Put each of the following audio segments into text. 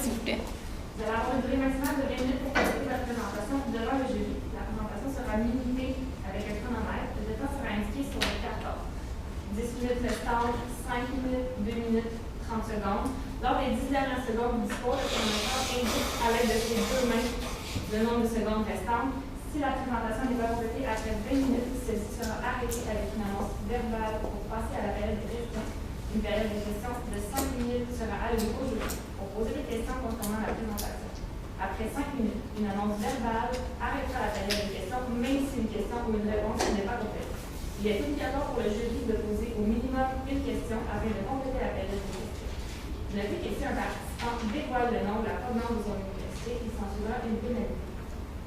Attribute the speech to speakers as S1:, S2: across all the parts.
S1: s'il vous plaît.
S2: Vous allez avoir une durée maximale de 20 minutes pour compléter votre présentation devant le jury. La présentation sera limitée avec un chronomètre. Le temps sera indiqué sur le carton. 10 minutes le stage, 5 minutes, 2 minutes, 30 secondes. Lors des 10 dernières secondes du discours, le chronomètre indique à l'aide de ses deux mains le nombre de secondes restantes. Si la présentation n'est pas complétée après 20 minutes, celle-ci sera arrêtée avec une annonce verbale pour passer à la période de questions. Une période de questions de 5 minutes sera allouée au jury pour poser des questions concernant la présentation. Après 5 minutes, une annonce verbale arrêtera la période de questions, même si une question ou une réponse n'est pas complète. Il est obligatoire pour le jury de poser au minimum une question afin de compléter la période de questions. Ne fait que si un participant dévoile le nom ou la provenance de son université, il s'en suivra une pénalité.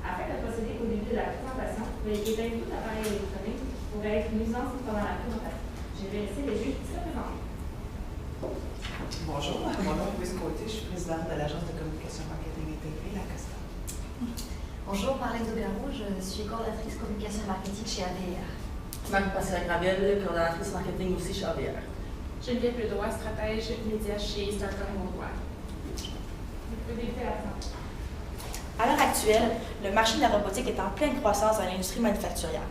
S2: Afin de procéder au début de la présentation, veuillez éteindre tout appareil électronique qui pourrait être nuisance pendant la présentation. Je vais laisser les juges se présenter.
S3: Bonjour, mon nom est Louise Côté, je suis présidente de l'Agence de communication marketing intégrée, la COSTA.
S4: Bonjour, Marlène Dauberou, je suis coordonnatrice communication marketing chez AVR.
S5: Marie-Pascale coordonnatrice marketing aussi chez AVR.
S1: Geneviève Ledoy, stratège média chez Starcom Worldwide.
S2: Vous pouvez débuter la présentation.
S6: À l'heure actuelle, le marché de la robotique est en pleine croissance dans l'industrie manufacturière.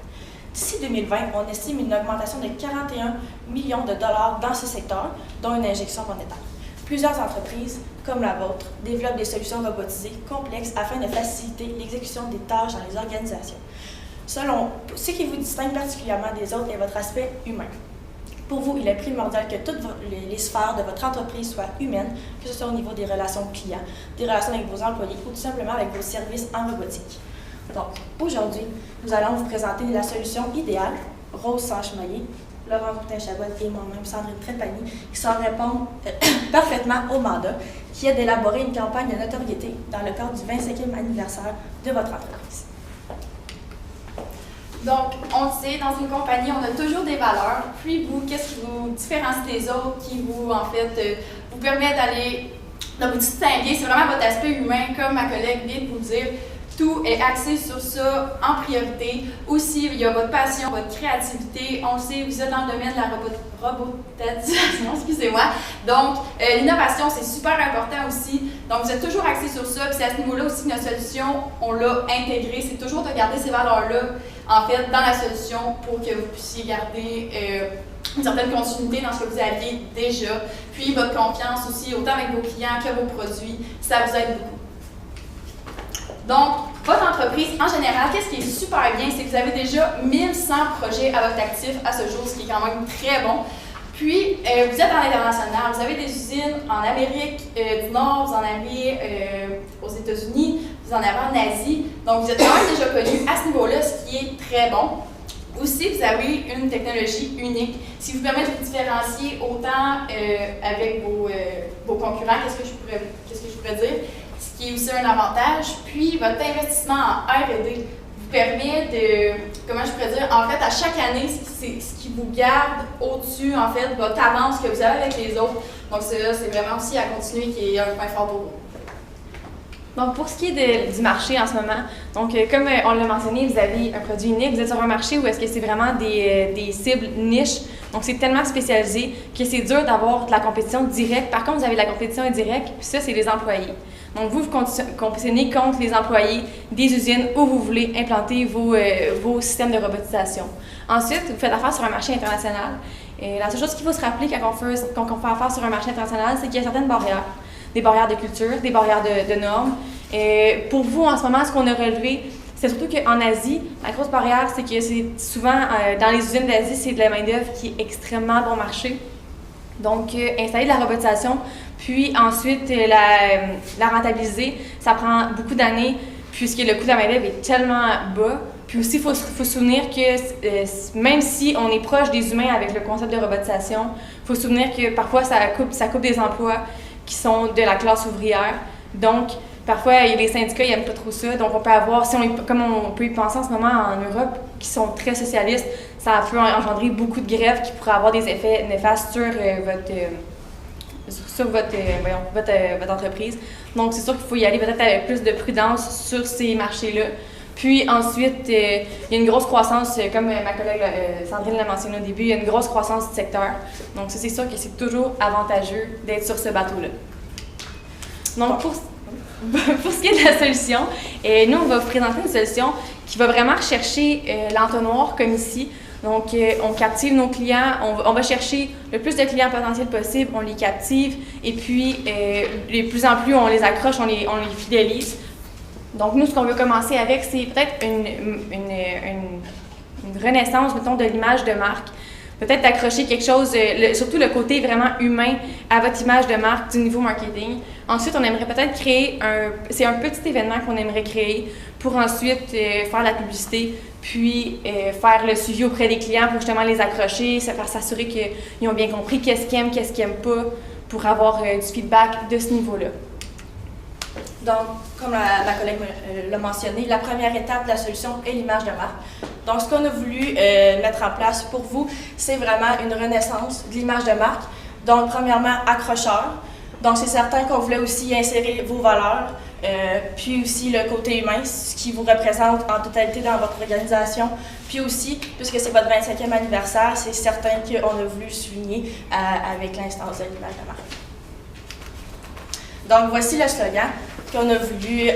S6: D'ici 2020, on estime une augmentation de 41 millions de dollars dans ce secteur, dont une injection monétaire. Plusieurs entreprises, comme la vôtre, développent des solutions robotisées complexes afin de faciliter l'exécution des tâches dans les organisations. Selon ce qui vous distingue particulièrement des autres est votre aspect humain. Pour vous, il est primordial que toutes les sphères de votre entreprise soient humaines, que ce soit au niveau des relations clients, des relations avec vos employés ou tout simplement avec vos services en robotique. Donc, aujourd'hui, nous allons vous présenter la solution idéale, Rose Sanche-Maillé, Laurent Boutin-Chabot et moi-même, Sandrine Trépanier, qui s'en répondent parfaitement au mandat, qui est d'élaborer une campagne de notoriété dans le cadre du 25e anniversaire de votre entreprise.
S1: Donc, on le sait, dans une compagnie, on a toujours des valeurs. Puis vous, qu'est-ce qui vous différencie des autres, qui vous, en fait, vous permet d'aller, de vous distinguer? C'est vraiment votre aspect humain, comme ma collègue vient de vous le dire. Tout est axé sur ça en priorité. Aussi, il y a votre passion, votre créativité. On le sait, vous êtes dans le domaine de la robotisation, excusez-moi. Donc, l'innovation, c'est super important aussi. Donc, vous êtes toujours axé sur ça. Puis c'est à ce niveau-là aussi que notre solution, on l'a intégrée. C'est toujours de garder ces valeurs-là, en fait, dans la solution pour que vous puissiez garder une certaine continuité dans ce que vous aviez déjà. Puis, votre confiance aussi, autant avec vos clients que vos produits, ça vous aide beaucoup. Donc, votre entreprise, en général, qu'est-ce qui est super bien, c'est que vous avez déjà 1100 projets à votre actif à ce jour, ce qui est quand même très bon. Puis, vous êtes à l'international, vous avez des usines en Amérique du Nord, vous en avez aux États-Unis, vous en avez en Asie. Donc, vous êtes quand même déjà connu à ce niveau-là, ce qui est très bon. Aussi, vous avez une technologie unique, ce qui vous permet de vous différencier autant avec vos concurrents, qu'est-ce que je pourrais dire, ce qui est aussi un avantage. Puis, votre investissement en R&D vous permet de, comment je pourrais dire, en fait, à chaque année, c'est ce qui vous garde au-dessus, en fait, de votre avance que vous avez avec les autres. Donc, c'est vraiment aussi à continuer qui est un point fort pour vous.
S7: Donc, pour ce qui est du marché en ce moment, donc comme on l'a mentionné, vous avez un produit unique, vous êtes sur un marché où est-ce que c'est vraiment des cibles niches, donc c'est tellement spécialisé que c'est dur d'avoir de la compétition directe. Par contre, vous avez de la compétition indirecte, puis ça, c'est les employés. Donc, vous compétitionnez contre les employés des usines où vous voulez implanter vos systèmes de robotisation. Ensuite, vous faites affaire sur un marché international. Et la seule chose qu'il faut se rappeler quand on fait affaire sur un marché international, c'est qu'il y a certaines barrières. Des barrières de culture, des barrières de normes. Et pour vous, en ce moment, ce qu'on a relevé, c'est surtout qu'en Asie, la grosse barrière, c'est que c'est souvent, dans les usines d'Asie, c'est de la main-d'œuvre qui est extrêmement bon marché. Donc, installer de la robotisation, puis ensuite la rentabiliser, ça prend beaucoup d'années, puisque le coût de la main-d'œuvre est tellement bas. Puis aussi, il faut se souvenir que même si on est proche des humains avec le concept de robotisation, il faut se souvenir que parfois, ça coupe des emplois qui sont de la classe ouvrière. Donc, parfois, les syndicats, ils n'aiment pas trop ça. Donc, on peut avoir, comme on peut y penser en ce moment en Europe, qui sont très socialistes, ça peut engendrer beaucoup de grèves qui pourraient avoir des effets néfastes sur votre entreprise. Donc, c'est sûr qu'il faut y aller peut-être avec plus de prudence sur ces marchés-là. Puis ensuite, il y a une grosse croissance, comme ma collègue Sandrine l'a mentionné au début, il y a une grosse croissance du secteur. Donc ça, c'est sûr que c'est toujours avantageux d'être sur ce bateau-là. Donc, pour ce qui est de la solution, nous, on va vous présenter une solution qui va vraiment rechercher l'entonnoir comme ici. Donc, on captive nos clients, on va chercher le plus de clients potentiels possible, on les captive et puis, de plus en plus, on les accroche, on les fidélise. Donc, nous, ce qu'on veut commencer avec, c'est peut-être une renaissance, mettons, de l'image de marque. Peut-être d'accrocher quelque chose, surtout le côté vraiment humain à votre image de marque du niveau marketing. Ensuite, on aimerait peut-être créer c'est un petit événement qu'on aimerait créer pour ensuite faire la publicité, puis faire le suivi auprès des clients pour justement les accrocher, s'assurer qu'ils ont bien compris qu'est-ce qu'ils aiment pas, pour avoir du feedback de ce niveau-là.
S6: Donc, comme ma collègue l'a mentionné, la première étape de la solution est l'image de marque. Donc, ce qu'on a voulu mettre en place pour vous, c'est vraiment une renaissance de l'image de marque. Donc, premièrement, accrocheur. Donc, c'est certain qu'on voulait aussi insérer vos valeurs, puis aussi le côté humain, ce qui vous représente en totalité dans votre organisation. Puis aussi, puisque c'est votre 25e anniversaire, c'est certain qu'on a voulu souligner avec l'instance de l'image de marque. Donc, voici le slogan qu'on a voulu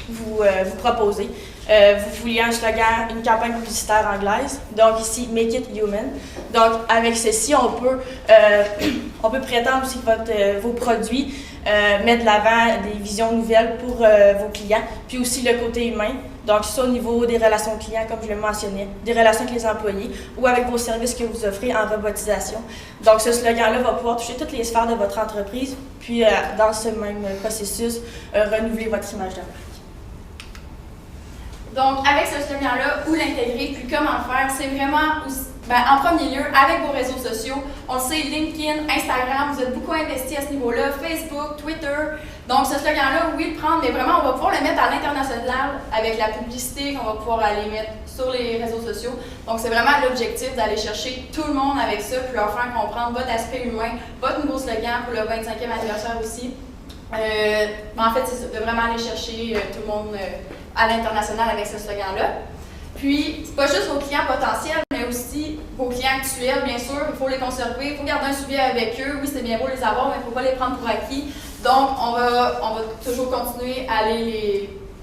S6: vous proposer. Vous vouliez un slogan, une campagne publicitaire anglaise, donc ici, Make it human. Donc, avec ceci, on peut prétendre aussi que vos produits mettent de l'avant des visions nouvelles pour vos clients, puis aussi le côté humain. Donc, soit au niveau des relations clients, comme je le mentionnais, des relations avec les employés, ou avec vos services que vous offrez en robotisation. Donc, ce slogan-là va pouvoir toucher toutes les sphères de votre entreprise, puis dans ce même processus, renouveler votre image de marque.
S1: Donc, avec ce slogan-là, où l'intégrer, puis comment le faire, c'est vraiment, en premier lieu, avec vos réseaux sociaux. On le sait, LinkedIn, Instagram, vous êtes beaucoup investi à ce niveau-là, Facebook, Twitter. Donc, ce slogan-là, oui, le prendre, mais vraiment, on va pouvoir le mettre à l'international avec la publicité qu'on va pouvoir aller mettre sur les réseaux sociaux. Donc, c'est vraiment l'objectif d'aller chercher tout le monde avec ça, puis leur faire comprendre votre aspect humain, votre nouveau slogan pour le 25e anniversaire aussi. En fait, c'est ça, de vraiment aller chercher tout le monde à l'international avec ce slogan-là. Puis, c'est pas juste vos clients potentiels, mais aussi vos clients actuels, bien sûr. Il faut les conserver, il faut garder un suivi avec eux. Oui, c'est bien beau les avoir, mais il ne faut pas les prendre pour acquis. Donc, on va toujours continuer à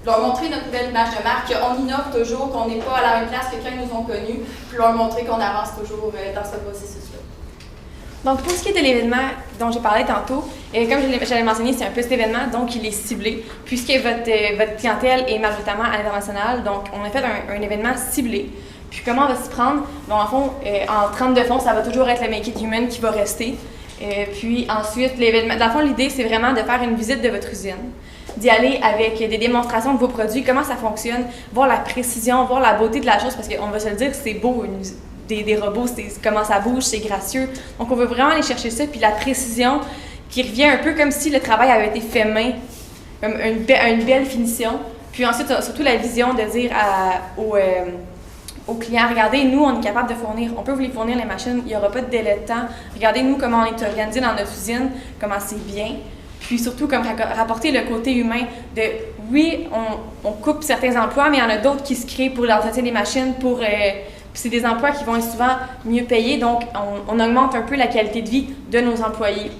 S1: leur montrer notre nouvelle image de marque, qu'on innove toujours, qu'on n'est pas à la même place que quand ils nous ont connus, puis leur montrer qu'on avance toujours dans ce processus-là.
S7: Donc, pour ce qui est de l'événement dont j'ai parlé tantôt, comme je l'ai mentionné, c'est un petit événement, donc il est ciblé, puisque votre clientèle est majoritairement à l'international. Donc, on a fait un événement ciblé. Puis, comment on va s'y prendre? Bon, en fond, en trame de fond, ça va toujours être le Make It Human qui va rester. Puis, ensuite, l'événement. Dans le fond, l'idée, c'est vraiment de faire une visite de votre usine, d'y aller avec des démonstrations de vos produits, comment ça fonctionne, voir la précision, voir la beauté de la chose, parce qu'on va se le dire, c'est beau, des robots, comment ça bouge, c'est gracieux. Donc, on veut vraiment aller chercher ça, puis la précision qui revient un peu comme si le travail avait été fait main, comme une belle finition. Puis ensuite, surtout la vision de dire aux clients, regardez, nous, on est capable de fournir, on peut vous les fournir les machines, il n'y aura pas de délai de temps. Regardez, nous, comment on est organisé dans notre usine, comment c'est bien. Puis surtout, comme rapporter le côté humain de, oui, on coupe certains emplois, mais il y en a d'autres qui se créent pour l'entretien des machines, c'est des emplois qui vont être souvent mieux payés, donc on augmente un peu la qualité de vie de nos employés.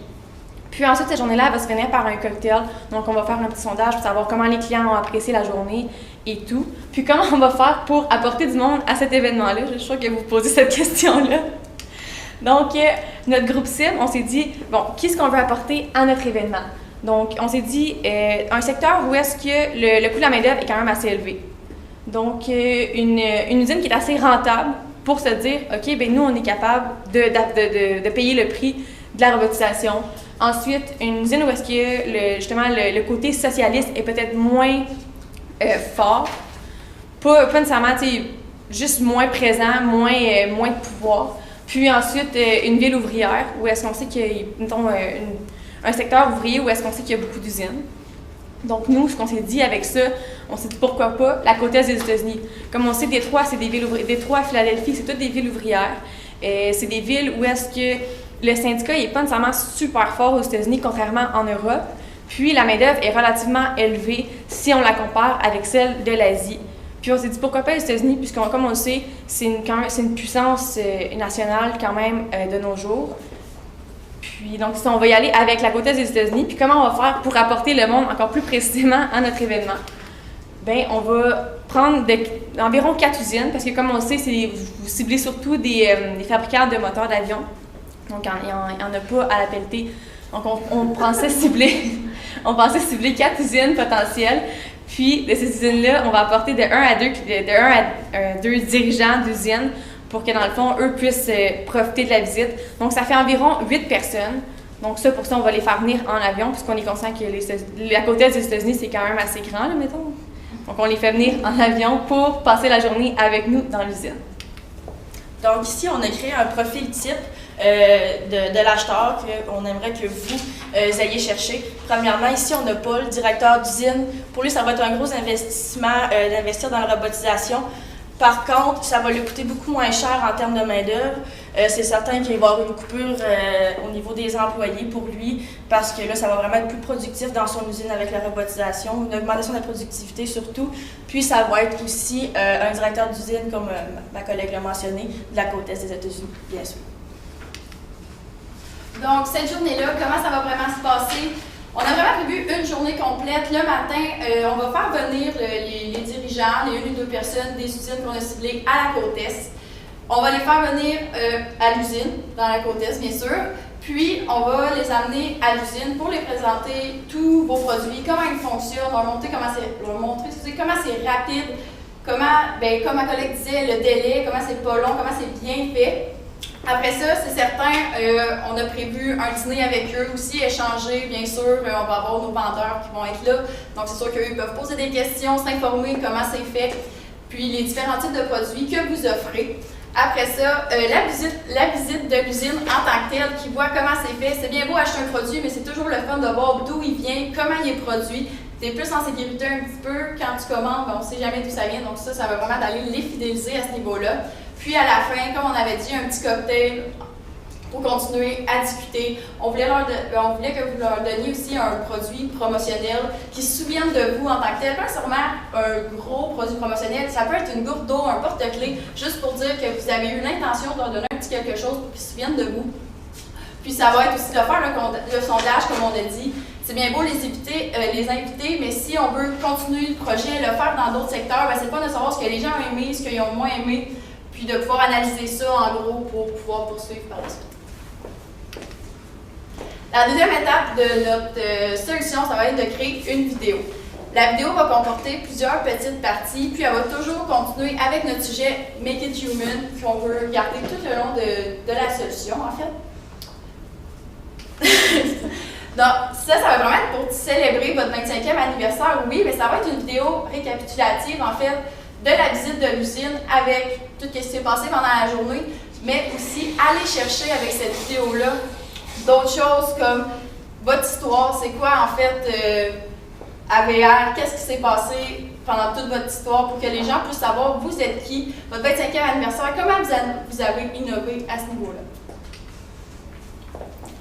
S7: Puis ensuite, cette journée-là va se finir par un cocktail. Donc, on va faire un petit sondage pour savoir comment les clients ont apprécié la journée et tout. Puis comment on va faire pour apporter du monde à cet événement-là? Je suis sûre que vous posez cette question-là. Donc, notre groupe cible, on s'est dit, bon, qu'est-ce qu'on veut apporter à notre événement? Donc, on s'est dit, un secteur où est-ce que le coût de la main-d'œuvre est quand même assez élevé. Donc, une usine qui est assez rentable pour se dire, OK, bien nous, on est capable de payer le prix de la robotisation. Ensuite, une usine où est-ce que justement le côté socialiste est peut-être moins fort, pas nécessairement, juste moins présent, moins de pouvoir. Puis ensuite, une ville ouvrière où est-ce qu'on sait qu'il y a, mettons, un secteur ouvrier où est-ce qu'on sait qu'il y a beaucoup d'usines. Donc, nous, ce qu'on s'est dit avec ça, on s'est dit pourquoi pas la côte est des États-Unis. Comme on sait, Détroit, c'est des villes ouvrières. Détroit, Philadelphie, c'est toutes des villes ouvrières. C'est des villes où est-ce que le syndicat n'est pas nécessairement super fort aux États-Unis, contrairement en Europe. Puis, la main-d'œuvre est relativement élevée si on la compare avec celle de l'Asie. Puis, on s'est dit pourquoi pas les États-Unis, puisque, comme on le sait, c'est une puissance nationale quand même de nos jours. Puis donc, on va y aller avec la côte est des États-Unis. Puis comment on va faire pour apporter le monde encore plus précisément à notre événement? Bien, on va prendre environ 4 usines, parce que comme on le sait, vous ciblez surtout des fabricants de moteurs d'avion. Donc, il n'y en a pas à la pelletée. Donc, on pensait cibler 4 usines potentielles. Puis, de ces usines-là, on va apporter de 1 à 2 dirigeants d'usines pour que, dans le fond, eux puissent profiter de la visite. Donc, ça fait environ 8 personnes. Donc, pour ça, on va les faire venir en avion, puisqu'on est conscient que la côte est des États-Unis, c'est quand même assez grand, là, mettons. Donc, on les fait venir en avion pour passer la journée avec nous dans l'usine.
S6: Donc, ici, on a créé un profil type de l'acheteur qu'on aimerait que vous ayez cherché. Premièrement, ici, on a Paul, directeur d'usine. Pour lui, ça va être un gros investissement d'investir dans la robotisation. Par contre, ça va lui coûter beaucoup moins cher en termes de main-d'œuvre. C'est certain qu'il va y avoir une coupure au niveau des employés pour lui, parce que là, ça va vraiment être plus productif dans son usine avec la robotisation, une augmentation de la productivité surtout. Puis, ça va être aussi un directeur d'usine, comme ma collègue l'a mentionné, de la côte est des États-Unis, bien sûr.
S1: Donc, cette journée-là, comment ça va vraiment se passer? On a vraiment prévu une journée complète. Le matin, on va faire venir les dirigeants, les 1 ou 2 personnes des usines qu'on a ciblées à la côte est. On va les faire venir à l'usine, dans la côte est, bien sûr. Puis, on va les amener à l'usine pour les présenter tous vos produits, comment ils fonctionnent, leur montrer comment c'est rapide, comment, comme ma collègue disait, le délai, comment c'est pas long, comment c'est bien fait. Après ça, c'est certain, on a prévu un dîner avec eux aussi, échanger, bien sûr. On va avoir nos vendeurs qui vont être là. Donc, c'est sûr qu'eux peuvent poser des questions, s'informer comment c'est fait, puis les différents types de produits que vous offrez. Après ça, la visite de l'usine en tant que telle, qui voit comment c'est fait. C'est bien beau acheter un produit, mais c'est toujours le fun de voir d'où il vient, comment il est produit. Tu es plus en sécurité un petit peu quand tu commandes, on ne sait jamais d'où ça vient. Donc ça va vraiment d'aller les fidéliser à ce niveau-là. Puis à la fin, comme on avait dit, un petit cocktail pour continuer à discuter. On voulait que vous leur donniez aussi un produit promotionnel qui se souvienne de vous en tant que tel. Pas seulement un gros produit promotionnel, ça peut être une gourde d'eau, un porte-clés, juste pour dire que vous avez eu l'intention de leur donner un petit quelque chose pour qu'ils se souviennent de vous. Puis ça va être aussi de faire le sondage, comme on a dit. C'est bien beau les inviter, mais si on veut continuer le projet, le faire dans d'autres secteurs, c'est pas de savoir ce que les gens ont aimé, ce qu'ils ont moins aimé, puis de pouvoir analyser ça en gros pour pouvoir poursuivre par la suite. La deuxième étape de notre solution, ça va être de créer une vidéo. La vidéo va comporter plusieurs petites parties, puis elle va toujours continuer avec notre sujet Make It Human, qu'on veut garder tout le long de la solution, en fait. Donc, ça va vraiment être pour célébrer votre 25e anniversaire, oui, mais ça va être une vidéo récapitulative, en fait, de la visite de l'usine avec tout ce qui s'est passé pendant la journée, mais aussi aller chercher avec cette vidéo-là d'autres choses comme votre histoire, c'est quoi en fait AVR, qu'est-ce qui s'est passé pendant toute votre histoire pour que les gens puissent savoir vous êtes qui, votre 25e anniversaire, comment vous avez innové à ce niveau-là.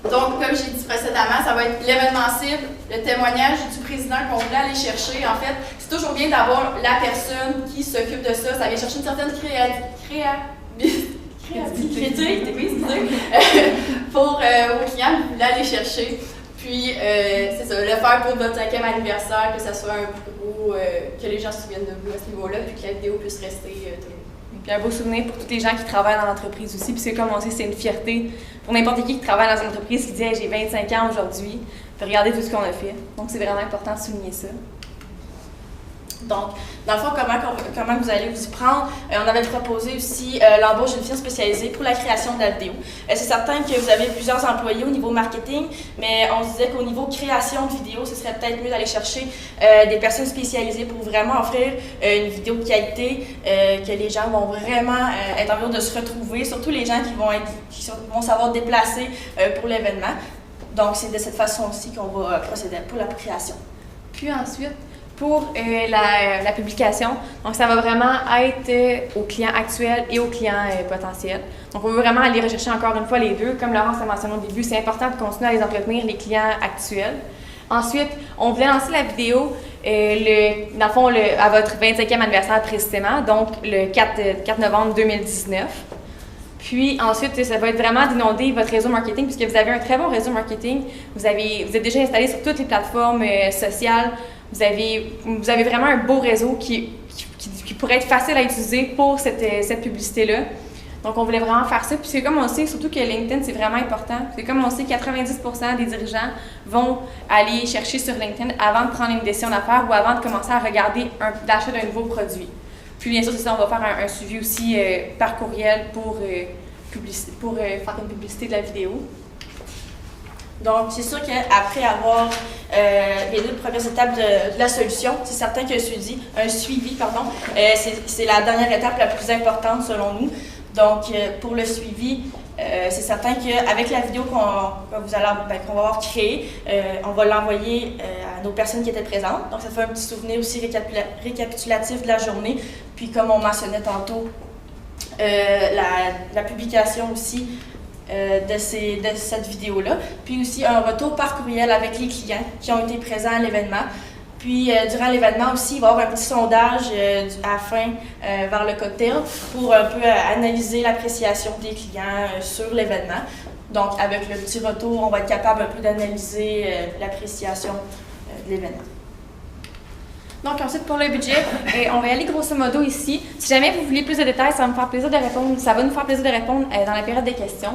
S1: Donc, comme j'ai dit précédemment, ça va être l'événement cible, le témoignage du président qu'on voulait aller chercher. En fait, c'est toujours bien d'avoir la personne qui s'occupe de ça. Ça vient chercher une certaine créativité pour vos clients que vous voulez aller chercher. Puis, c'est ça, le faire pour votre 5e anniversaire, que ça soit un gros, que les gens se souviennent de vous à ce niveau-là, puis que la vidéo puisse rester toujours.
S7: Puis un beau souvenir pour tous les gens qui travaillent dans l'entreprise aussi. Puis c'est comme on sait, c'est une fierté pour n'importe qui travaille dans une entreprise qui dit hey, j'ai 25 ans aujourd'hui, puis regardez tout ce qu'on a fait. Donc c'est vraiment important de souligner ça.
S6: Donc, dans le fond, comment vous allez vous y prendre? On avait proposé aussi l'embauche d'une firme spécialisée pour la création de la vidéo. C'est certain que vous avez plusieurs employés au niveau marketing, mais on se disait qu'au niveau création de vidéo, ce serait peut-être mieux d'aller chercher des personnes spécialisées pour vraiment offrir une vidéo de qualité, que les gens vont vraiment être en mesure de se retrouver, surtout les gens qui vont savoir déplacer pour l'événement. Donc, c'est de cette façon-ci qu'on va procéder pour la création.
S7: Puis ensuite, pour la publication, donc ça va vraiment être aux clients actuels et aux clients potentiels. Donc, on veut vraiment aller rechercher encore une fois les deux. Comme Laurence l'a mentionné au début, c'est important de continuer à les entretenir, les clients actuels. Ensuite, on voulait lancer la vidéo, dans le fond, à votre 25e anniversaire précisément, donc le 4 novembre 2019. Puis ensuite, ça va être vraiment d'inonder votre réseau marketing puisque vous avez un très bon réseau marketing. Vous êtes déjà installé sur toutes les plateformes sociales. Vous avez vraiment un beau réseau qui pourrait être facile à utiliser pour cette publicité-là. Donc, on voulait vraiment faire ça. Puis c'est comme on sait, surtout que LinkedIn, c'est vraiment important. C'est comme on sait, 90% des dirigeants vont aller chercher sur LinkedIn avant de prendre une décision d'affaires ou avant de commencer à regarder l'achat d'un nouveau produit. Puis bien sûr, c'est ça, on va faire un suivi aussi par courriel pour faire une publicité de la vidéo.
S6: Donc, c'est sûr qu'après avoir les 2 premières étapes de la solution, c'est certain qu'un suivi, c'est la dernière étape la plus importante selon nous. Donc, pour le suivi, c'est certain qu'avec la vidéo qu'on va avoir créée, on va l'envoyer à nos personnes qui étaient présentes. Donc, ça fait un petit souvenir aussi récapitulatif de la journée. Puis, comme on mentionnait tantôt, la publication aussi de cette vidéo-là. Puis aussi un retour par courriel avec les clients qui ont été présents à l'événement. Puis, durant l'événement aussi, il va y avoir un petit sondage à la fin vers le cocktail pour un peu analyser l'appréciation des clients sur l'événement. Donc, avec le petit retour, on va être capable un peu d'analyser l'appréciation de l'événement.
S7: Donc ensuite, pour le budget, on va y aller grosso modo ici. Si jamais vous voulez plus de détails, ça va nous faire plaisir de répondre dans la période des questions.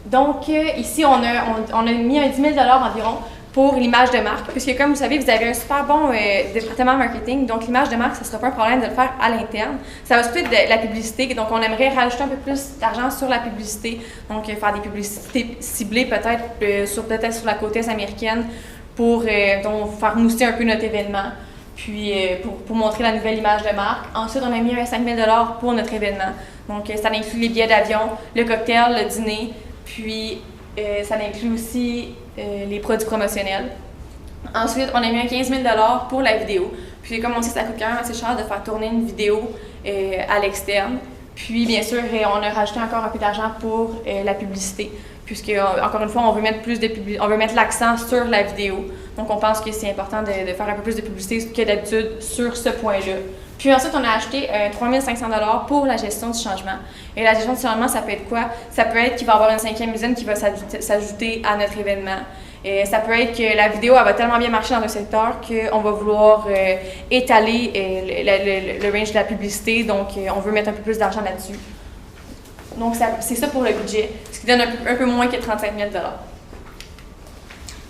S7: Donc ici, on a mis un 10 000 $ environ pour l'image de marque, puisque comme vous savez, vous avez un super bon département marketing, donc l'image de marque, ce ne sera pas un problème de le faire à l'interne. Ça va surtout être de la publicité, donc on aimerait rajouter un peu plus d'argent sur la publicité, donc faire des publicités ciblées peut-être sur la côte est américaine pour faire mousser un peu notre événement. Puis pour montrer la nouvelle image de marque. Ensuite, on a mis 5 000 $ pour notre événement. Donc, ça inclut les billets d'avion, le cocktail, le dîner, puis ça inclut aussi les produits promotionnels. Ensuite, on a mis 15 000 $ pour la vidéo. Puis, comme on sait, ça coûte quand même assez cher de faire tourner une vidéo à l'externe. Puis, bien sûr, on a rajouté encore un peu d'argent pour la publicité, puisque, encore une fois, on veut mettre l'accent sur la vidéo. Donc, on pense que c'est important de faire un peu plus de publicité que d'habitude sur ce point-là. Puis ensuite, on a acheté 3 500 $ pour la gestion du changement. Et la gestion du changement, ça peut être quoi? Ça peut être qu'il va y avoir une 5e usine qui va s'ajouter à notre événement. Et ça peut être que la vidéo elle va tellement bien marcher dans le secteur qu'on va vouloir étaler le range de la publicité. Donc, on veut mettre un peu plus d'argent là-dessus. Donc, c'est ça pour le budget, ce qui donne un peu moins que 35 000 $.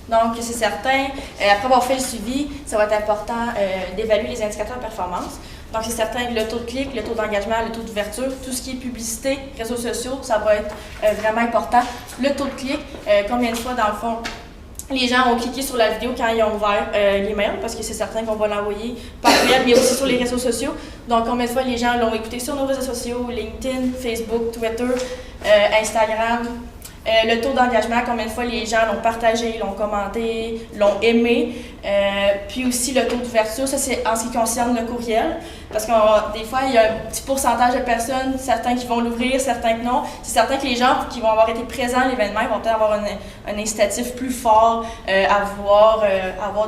S6: Donc, c'est certain, après avoir fait le suivi, ça va être important d'évaluer les indicateurs de performance. Donc, c'est certain que le taux de clic, le taux d'engagement, le taux d'ouverture, tout ce qui est publicité, réseaux sociaux, ça va être vraiment important. Le taux de clic, combien de fois, dans le fond, les gens ont cliqué sur la vidéo quand ils ont ouvert l'email, parce que c'est certain qu'on va l'envoyer par mail, mais aussi sur les réseaux sociaux. Donc, combien de fois les gens l'ont écouté sur nos réseaux sociaux, LinkedIn, Facebook, Twitter, Instagram. Le taux d'engagement, combien de fois les gens l'ont partagé, l'ont commenté, l'ont aimé. Puis aussi le taux d'ouverture, ça c'est en ce qui concerne le courriel. Parce que des fois, il y a un petit pourcentage de personnes, certains qui vont l'ouvrir, certains que non. C'est certain que les gens qui vont avoir été présents à l'événement, ils vont peut-être avoir un incitatif plus fort à vouloir avoir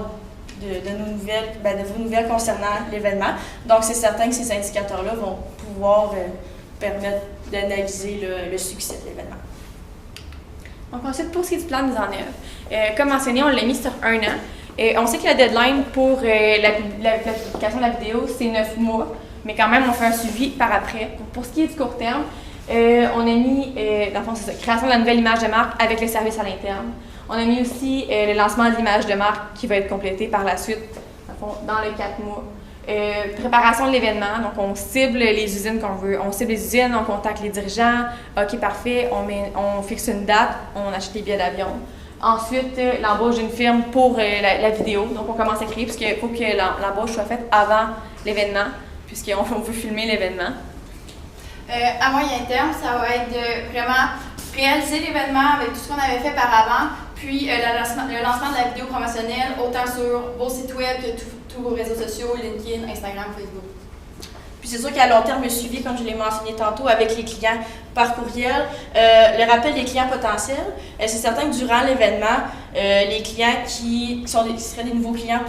S6: de vos nouvelles concernant l'événement. Donc c'est certain que ces indicateurs-là vont pouvoir permettre d'analyser le succès de l'événement.
S7: Donc ensuite, pour ce qui est du plan de mise en œuvre, comme mentionné, on l'a mis sur 1 an. On sait que la deadline pour la publication de la vidéo, c'est 9 mois, mais quand même, on fait un suivi par après. Pour ce qui est du court terme, on a mis, dans le fond, c'est ça, création de la nouvelle image de marque avec le service à l'interne. On a mis aussi le lancement de l'image de marque qui va être complété par la suite, dans le fond, dans les 4 mois. Préparation de l'événement, donc on cible les usines qu'on veut. On cible les usines, on contacte les dirigeants. OK, parfait, on fixe une date, on achète les billets d'avion. Ensuite, l'embauche d'une firme pour la vidéo. Donc, on commence à créer puisqu'il faut que l'embauche soit faite avant l'événement, puisqu'on veut filmer l'événement.
S1: À moyen terme, ça va être de vraiment réaliser l'événement avec tout ce qu'on avait fait par avant, puis le lancement de la vidéo promotionnelle, autant sur vos sites web que tous vos réseaux sociaux, LinkedIn, Instagram, Facebook.
S6: Puis c'est sûr qu'à long terme, le suivi, comme je l'ai mentionné tantôt, avec les clients par courriel, le rappel des clients potentiels. C'est certain que durant l'événement, les clients qui seraient des nouveaux clients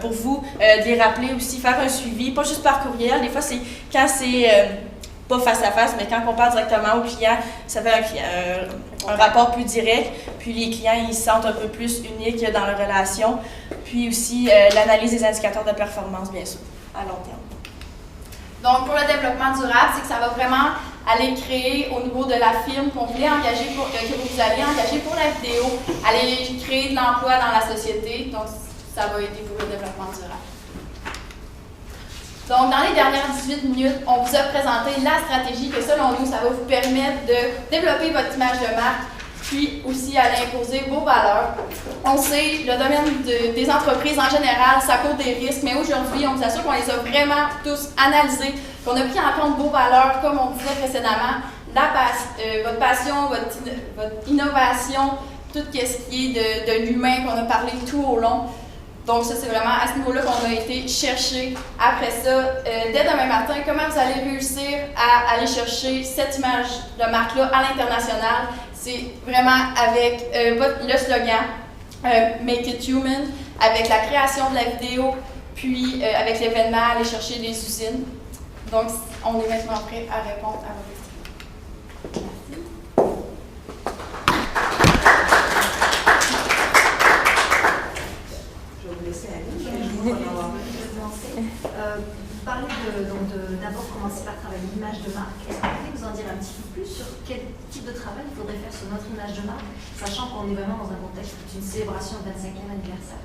S6: pour vous, de les rappeler aussi, faire un suivi, pas juste par courriel. Des fois, c'est quand c'est pas face à face, mais quand on parle directement aux clients, ça fait un rapport plus direct. Puis les clients, ils se sentent un peu plus uniques dans leur relation. Puis aussi l'analyse des indicateurs de performance, bien sûr, à long terme.
S1: Donc, pour le développement durable, c'est que ça va vraiment aller créer au niveau de la firme qu'on voulait engager que vous allez engager pour la vidéo, aller créer de l'emploi dans la société. Donc, ça va aider pour le développement durable. Donc, dans les dernières 18 minutes, on vous a présenté la stratégie que, selon nous, ça va vous permettre de développer votre image de marque, puis aussi aller imposer vos valeurs. On sait, le domaine des entreprises en général, ça court des risques, mais aujourd'hui, on vous assure qu'on les a vraiment tous analysés, qu'on a pris en compte vos valeurs, comme on disait précédemment, votre passion, votre innovation, tout ce qui est de l'humain qu'on a parlé tout au long. Donc ça, c'est vraiment à ce niveau-là qu'on a été chercher. Après ça, dès demain matin, comment vous allez réussir à aller chercher cette image de marque-là à l'international? C'est vraiment avec le slogan Make it human, avec la création de la vidéo, puis avec l'événement, aller chercher les usines. Donc, on est maintenant prêt à répondre à vos questions.
S3: Je vais vous laisser aller.
S4: Je vais commencer. Vous parlez d'abord commencer par travailler l'image de marque. Est-ce que vous pouvez nous en dire un petit peu plus sur quel type de travail il faudrait faire sur notre image de marque, sachant qu'on est vraiment dans un contexte d'une célébration du 25e anniversaire?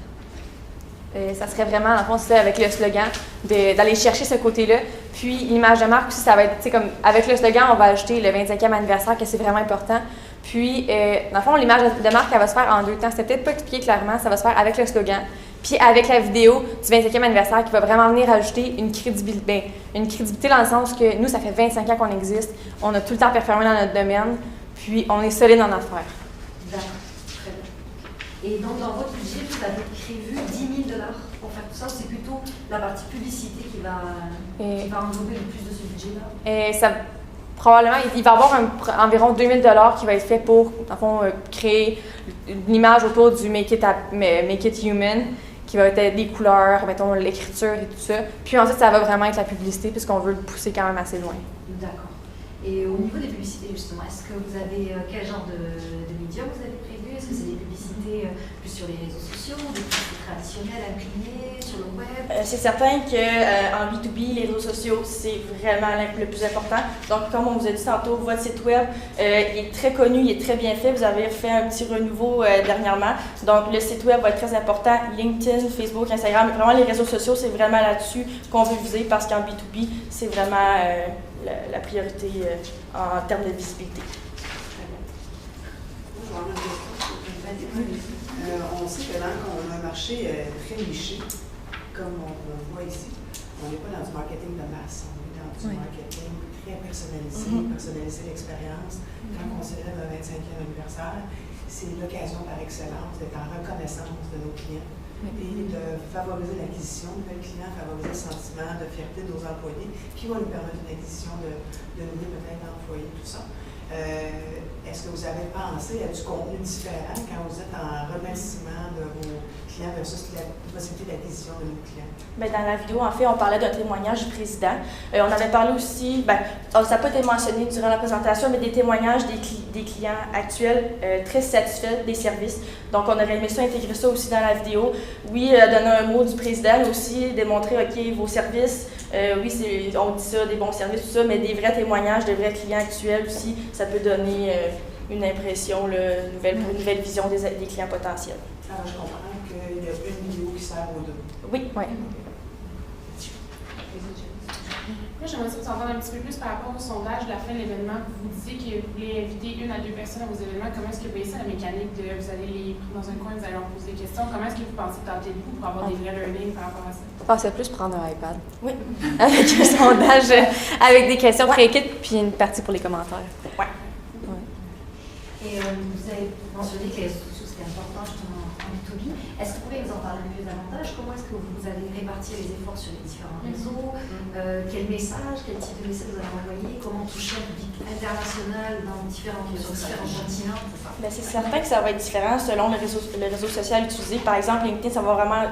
S7: Ça serait vraiment, dans le fond, c'est avec le slogan, d'aller chercher ce côté-là. Puis l'image de marque aussi, ça va être, tu sais, comme avec le slogan, on va ajouter le 25e anniversaire, que c'est vraiment important. Puis, dans le fond, l'image de marque, elle va se faire en 2 temps. C'était peut-être pas expliqué clairement, ça va se faire avec le slogan. Puis avec la vidéo du 25e anniversaire qui va vraiment venir ajouter une crédibilité dans le sens que nous, ça fait 25 ans qu'on existe, on a tout le temps performé dans notre domaine, puis on est solide en affaires.
S4: D'accord, très bien. Et donc dans votre budget, vous avez prévu 10 000 $ pour faire tout ça, ou c'est plutôt la partie publicité qui va englober le plus de ce budget-là?
S7: Probablement, il va y avoir environ 2 000 $ qui va être fait pour, dans le fond, créer l'image autour du Make it Human, qui va être des couleurs, mettons l'écriture et tout ça. Puis ensuite, ça va vraiment être la publicité, puisqu'on veut le pousser quand même assez loin.
S4: D'accord. Et au niveau des publicités, justement, est-ce que vous avez quel genre de médias vous avez prévu? Est-ce que c'est des publicités plus sur les réseaux sociaux, des publicités traditionnelles imprimées, sur le web?
S6: C'est certain qu'en B2B, les réseaux sociaux, c'est vraiment le plus important. Donc, comme on vous a dit tantôt, votre site web est très connu, il est très bien fait. Vous avez fait un petit renouveau dernièrement. Donc, le site web va être très important. LinkedIn, Facebook, Instagram, vraiment les réseaux sociaux, c'est vraiment là-dessus qu'on veut viser parce qu'en B2B, c'est vraiment la priorité en termes de visibilité.
S3: On sait que là, on a un marché très niché, comme on le voit ici. On n'est pas dans du marketing de masse, on est dans du marketing très personnalisé, personnaliser l'expérience. Quand on célèbre le 25e anniversaire, c'est l'occasion par excellence d'être en reconnaissance de nos clients et de favoriser l'acquisition de nos clients, favoriser le sentiment de fierté de nos employés qui va nous permettre une acquisition de milliers peut-être d'employés, tout ça. Est-ce que vous avez pensé à du contenu différent quand vous êtes en remerciement de vos clients versus la possibilité d'acquisition de nos clients?
S6: Bien, dans la vidéo, en fait, on parlait d'un témoignage du président. On avait parlé aussi, ça n'a pas été mentionné durant la présentation, mais des témoignages des clients actuels très satisfaits des services. Donc, on aurait aimé ça, intégrer ça aussi dans la vidéo. Oui, donner un mot du président, mais aussi démontrer, OK, vos services, oui, on dit ça, des bons services, tout ça, mais des vrais témoignages de vrais clients actuels aussi, ça peut donner une impression, une nouvelle vision des clients potentiels.
S3: Alors, je comprends qu'il y a une vidéo qui sert aux deux.
S6: Oui.
S2: Moi, j'aimerais vous entendre un petit peu plus par rapport au sondage de la fin de l'événement. Vous disiez que vous voulez inviter 1 à 2 personnes à vos événements. Comment est-ce que vous voyez ça, la mécanique de vous allez les prendre dans un coin, vous allez leur poser des questions? Comment est-ce que vous pensez tenter le coup pour avoir des vrais learnings par rapport à ça?
S7: Je pensais plus prendre un iPad. Oui. Avec un sondage, avec des questions pré-écrites, puis une partie pour les commentaires.
S6: Oui.
S4: Et vous avez mentionné que les réseaux sociaux, c'était important justement en B2B. Est-ce que vous pouvez nous en parler un peu davantage? recherche, comment est-ce que vous allez répartir les efforts sur les différents réseaux, quel message, quel type de message vous allez envoyer, comment toucher un public international sur différents continents, tout ça.
S6: Ben, c'est certain que ça va être différent selon le réseau social utilisé. Par exemple, LinkedIn, ça va vraiment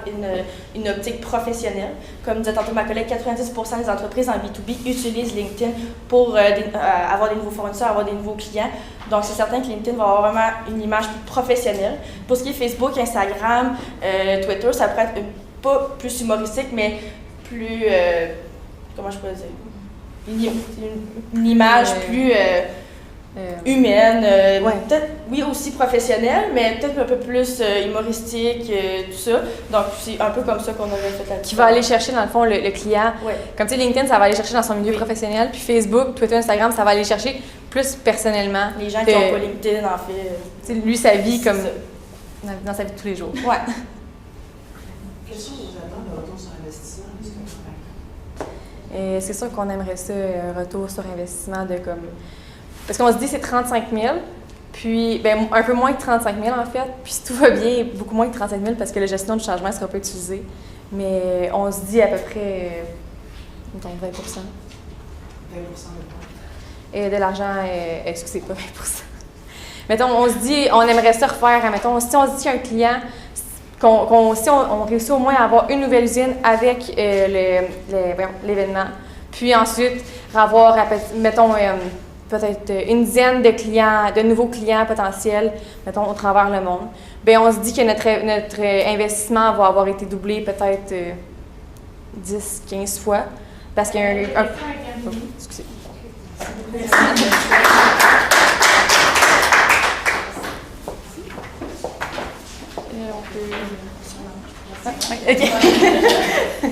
S6: une optique professionnelle. Comme disait tantôt ma collègue, 90% des entreprises en B2B utilisent LinkedIn pour avoir des nouveaux fournisseurs, avoir des nouveaux clients. Donc, c'est certain que LinkedIn va avoir vraiment une image plus professionnelle. Pour ce qui est Facebook, Instagram, Twitter, ça pourrait être pas plus humoristique, mais plus, comment je pourrais dire, une image plus humaine, peut-être, oui, aussi professionnelle, mais peut-être un peu plus humoristique, tout ça. Donc, c'est un peu comme ça qu'on aurait fait la
S7: Qui va aller chercher, dans le fond, le client.
S6: Ouais.
S7: Comme tu sais, LinkedIn, ça va aller chercher dans son milieu professionnel, puis Facebook, Twitter, Instagram, ça va aller chercher plus personnellement.
S6: Les gens qui n'ont pas LinkedIn, en fait.
S7: Tu sais, lui, sa vie, comme dans sa vie de tous les jours.
S6: Ouais.
S3: Quelles sont vos attentes de retour sur investissement?
S7: C'est sûr qu'on aimerait ça, un retour sur investissement de comme... Parce qu'on se dit c'est 35 000, puis ben, un peu moins que 35 000 en fait, puis si tout va bien, beaucoup moins que 35 000 parce que la gestion du changement ne sera pas utilisée. Mais on se dit à peu près, donc 20
S3: 20% de quoi?
S7: Et de l'argent, excusez, pas 20 Mettons, on se dit, on aimerait ça refaire, mettons, si on se dit qu'il y a un client, si on réussit au moins à avoir une nouvelle usine avec l'événement, puis ensuite avoir, mettons, peut-être une dizaine de clients, de nouveaux clients potentiels, mettons, au travers le monde, bien, on se dit que notre investissement va avoir été doublé peut-être 10-15 fois, parce qu'il y a un oh, excusez. OK.